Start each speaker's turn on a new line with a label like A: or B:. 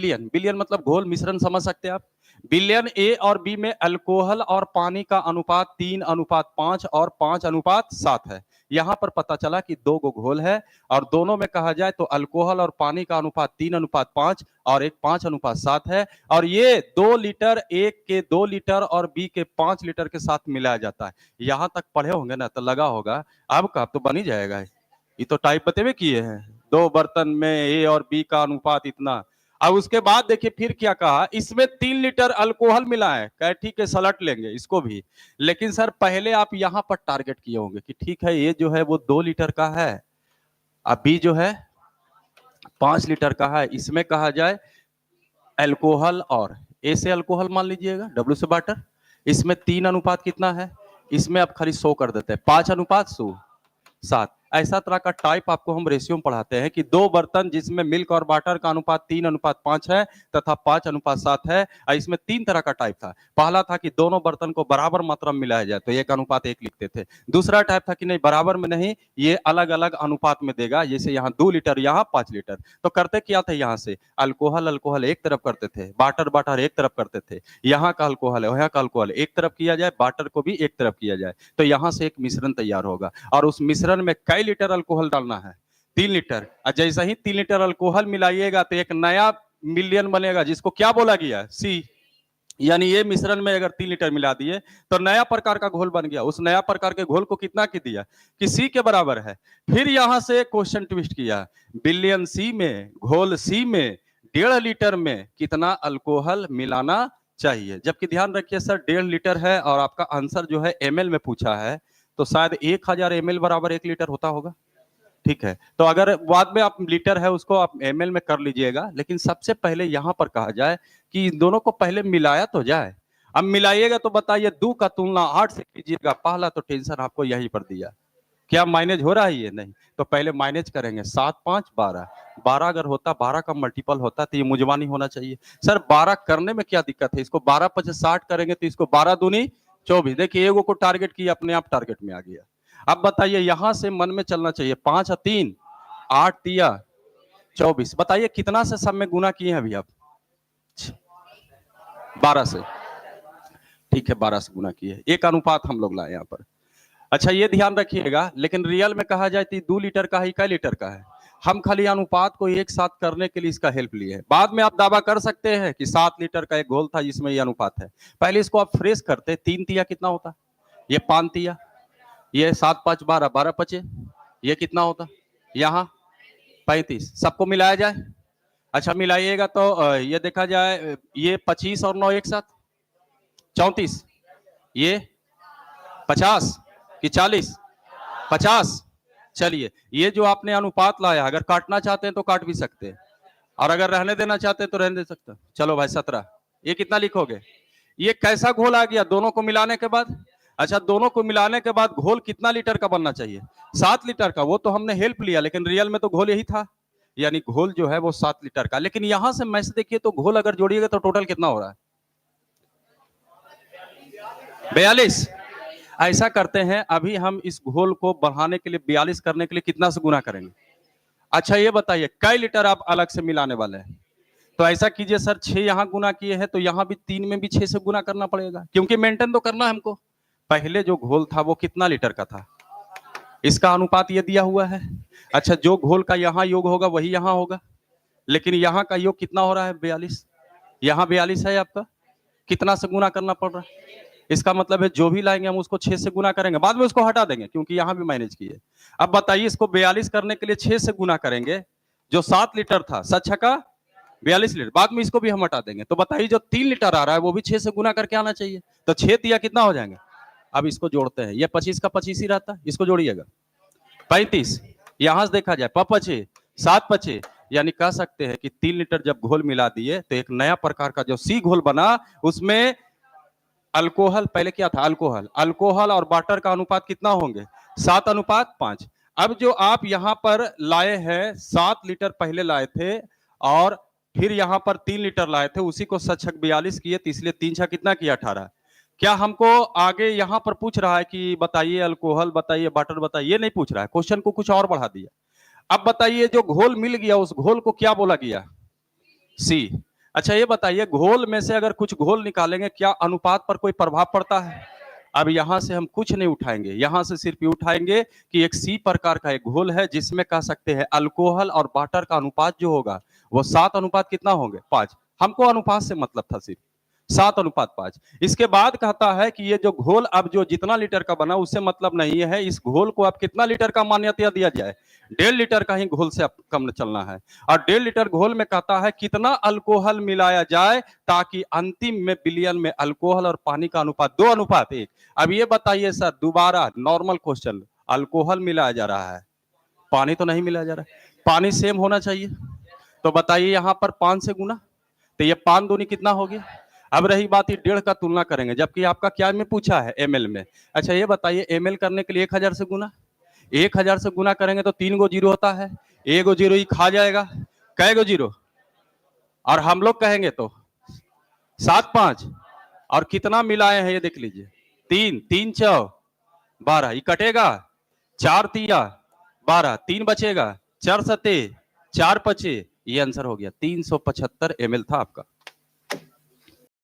A: Billion, billion मतलब घोल मिश्रण समझ सकते हैं आप। बिलियन ए और बी में अल्कोहल और पानी का अनुपात 3:5 और 5:7 है। यहां पर पता चला कि दो गो घोल है और दोनों में कहा जाए तो अल्कोहल और पानी का अनुपात 3:5 और एक 5:7 है। और ये 2 लीटर एक के 2 लीटर और बी के 5 लीटर के साथ मिलाया जाता है। यहां तक पढ़े होंगे ना तो लगा होगा अब का तो बन ही जाएगा। ये तो टाइप बतेवे किए हैं, 2 बर्तन में ए और बी का अनुपात इतना। अब उसके बाद देखिए फिर क्या कहा, इसमें 3 लीटर अल्कोहल मिला है, कहे ठीक है सलट लेंगे इसको भी। लेकिन सर पहले आप यहां पर टारगेट किए होंगे कि ठीक है ये जो है वो 2 लीटर का है, अब बी जो है 5 लीटर का है। इसमें कहा जाए अल्कोहल और ए से अल्कोहल मान लीजिएगा, डब्ल्यू से वाटर। इसमें 3 अनुपात कितना है, इसमें आप खाली 100 कर देते हैं, 5:100:7। ऐसा तरह का टाइप आपको हम रेशियो में पढ़ाते हैं कि 2 बर्तन जिसमें मिल्क और वाटर का अनुपात 3:5 है तथा 5:7 है। इसमें 3 तरह का टाइप था। पहला था कि दोनों बर्तन को बराबर मात्रा में मिलाया जाए तो 1:1 लिखते थे। दूसरा टाइप था कि नहीं बराबर में नहीं, ये अलग अलग अनुपात में देगा, जैसे यहाँ 2 लीटर यहाँ 5 लीटर। तो करते क्या थे, यहाँ से अल्कोहल अल्कोहल एक तरफ करते थे, वाटर वाटर एक तरफ करते थे। यहाँ का अल्कोहल है, यहाँ का अल्कोहल एक तरफ किया जाए, वाटर को भी एक तरफ किया जाए, तो यहाँ से एक मिश्रण तैयार होगा। और उस मिश्रण में कई लीटर अल्कोहल डालना है, 3 लीटर। और जैसे ही 3 लीटर अल्कोहल मिलाइएगा तो एक नया मिलियन बनेगा, जिसको क्या बोला गया, सी। यानी ये मिश्रण में अगर 3 लीटर मिला दिए तो नया प्रकार का घोल बन गया। उस नया प्रकार के घोल को कितना की दिया कि सी के बराबर है। फिर यहां से क्वेश्चन ट्विस्ट किया, बिलियन सी में, घोल सी में 1.5 लीटर में कितना अल्कोहल मिलाना चाहिए। जबकि ध्यान रखिए सर 1.5 लीटर है और आपका आंसर जो है एमएल में पूछा है, तो शायद 1000 एमएल बराबर 1 लीटर होता होगा। ठीक है, तो अगर बाद में आप लीटर है उसको आप एमएल में कर लीजिएगा, लेकिन सबसे पहले यहां पर कहा जाए कि इन दोनों को पहले मिलाया तो जाए। अब मिलाइएगा तो बताइए 2 का तुलना 8 से कीजिएगा, पहला तो टेंशन आपको यहीं पर दिया, क्या माइनेज हो रहा है ये, नहीं। तो पहले माइनेज करेंगे, 7 5 12, 12 अगर होता 12 का मल्टीपल होता तो ये मुजवानी होना चाहिए। सर 12 करने में क्या दिक्कत है, इसको 12 5 60 करेंगे तो इसको 12 दूनी 24। देखिए एगो को टारगेट किया, अपने आप टारगेट में आ गया। अब बताइए यहां से मन में चलना चाहिए, 5 और 3 8 तिया 24। बताइए कितना से सब में गुना किए हैं अभी आप, 12 से। ठीक है 12 से गुना किए, एक अनुपात हम लोग लाए यहाँ पर। अच्छा ये ध्यान रखिएगा, लेकिन रियल में कहा जाए तो 2 लीटर का है, कै लीटर का है। हम खाली अनुपात को एक साथ करने के लिए इसका हेल्प लिए हैं। बाद में आप दावा कर सकते हैं कि 7 लीटर का एक घोल था जिसमें ये अनुपात है। पहले इसको आप फ्रेश करते, 3 तिया कितना होता, ये 5 तिया, ये 7 5 12, 12 5, ये कितना होता, यहाँ 35। सबको मिलाया जाए, अच्छा मिलाइएगा तो ये देखा जाए, ये 25 और 9 एक साथ 34, ये 50 कि 40, 50। चलिए ये जो आपने अनुपात लाया, अगर काटना चाहते हैं तो काट भी सकते हैं, और अगर रहने देना चाहते हैं तो रहने दे सकते हैं। चलो भाई 17, ये कितना लिखोगे, ये कैसा घोल आ गया दोनों को मिलाने के बाद। अच्छा दोनों को मिलाने के बाद घोल कितना लीटर का बनना चाहिए, 7 लीटर का। वो तो हमने हेल्प लिया, लेकिन रियल में तो घोल यही था, यानी घोल जो है वो 7 लीटर का। लेकिन यहां से मैच देखिए तो घोल अगर जोड़िएगा तो टोटल कितना हो रहा है, 42। ऐसा करते हैं, अभी हम इस घोल को बढ़ाने के लिए 42 करने के लिए कितना से गुना करेंगे। अच्छा ये बताइए कई लीटर आप अलग से मिलाने वाले हैं, तो ऐसा कीजिए सर 6 यहां गुना किए हैं तो यहां भी 3 में भी 6 से गुना करना पड़ेगा, क्योंकि मेंटेन तो करना है हमको। पहले जो घोल था वो कितना लीटर का था, इसका अनुपात ये दिया हुआ है। अच्छा जो घोल का यहाँ योग होगा वही यहाँ होगा, लेकिन यहाँ का योग कितना हो रहा है, 42। यहाँ 42 है आपका, कितना से गुना करना पड़ रहा है। इसका मतलब है जो भी लाएंगे हम उसको 6 से गुना करेंगे, बाद में उसको हटा देंगे क्योंकि यहाँ भी मैनेज किए। अब बताइए इसको 42 करने के लिए 6 से गुना करेंगे, जो 7 लीटर था 7 का 42 लीटर, बाद में इसको भी हम हटा देंगे। तो बताइए जो 3 लीटर आ रहा है वो भी 6 से गुना करके आना चाहिए, तो 6 तिया कितना हो जाएंगे। अब इसको जोड़ते हैं, ये 25 का 25 ही रहता है, इसको जोड़िएगा 35। यहां से देखा जाए 5 7 5, यानी कह सकते हैं कि 3 लीटर जब घोल मिला दिए तो एक नया प्रकार का जो सी घोल बना, उसमें अल्कोहल, पहले क्या था अल्कोहल, अल्कोहल और वाटर का अनुपात कितना होंगे, 7:5। अब जो आप यहां पर लाए हैं 7 लीटर पहले लाए थे और फिर यहां पर 3 लीटर लाए थे, उसी को 7 42 किए, तो इसलिए 3 6 कितना किया 18। क्या हमको आगे यहां पर पूछ रहा है कि बताइए अल्कोहल बताइए वाटर बताइए, ये नहीं पूछ रहा है, क्वेश्चन को कुछ और बढ़ा दिया। अब बताइए जो घोल मिल गया उस घोल को क्या बोला गया, सी। अच्छा ये बताइए, घोल में से अगर कुछ घोल निकालेंगे, क्या अनुपात पर कोई प्रभाव पड़ता है? अब यहां से हम कुछ नहीं उठाएंगे, यहां से सिर्फ ये उठाएंगे कि एक सी प्रकार का एक घोल है, जिसमें कह सकते हैं अल्कोहल और वाटर का अनुपात जो होगा वो 7 अनुपात कितना होंगे? 5। हमको अनुपात से मतलब था सिर्फ 7:5। इसके बाद कहता है कि ये जो घोल अब जो जितना लीटर का बना उससे मतलब नहीं है, इस घोल को अब कितना लीटर का मान्यता दिया जाए? 1.5 लीटर का ही घोल से अब कम चलना है। और 1.5 लीटर घोल में कहता है कितना अल्कोहल मिलाया जाए ताकि अंतिम में बिलियन में अल्कोहल और पानी का अनुपात 2:1। अब ये बताइए सर, दोबारा नॉर्मल क्वेश्चन, अल्कोहल मिलाया जा रहा है, पानी तो नहीं मिलाया जा रहा है, पानी सेम होना चाहिए, तो बताइए यहाँ पर 5 से गुना, तो ये 5 दूनी कितना हो गया? अब रही बात ये 1.5 का तुलना करेंगे, जबकि आपका क्या में पूछा है? एमएल में। अच्छा ये बताइए, एमएल करने के लिए 1000 से गुना, 1000 से गुना करेंगे तो 3 गो जीरो होता है, 1 गो जीरो ही खा जाएगा, कै गो जीरो? और हम लोग कहेंगे तो 7 5, और कितना मिलाए हैं ये देख लीजिए, 3 3 चौ 12, ये कटेगा, 4 तिया 12, 3 बचेगा, 4 सते 4 पचे, ये आंसर हो गया। 375 ml था आपका।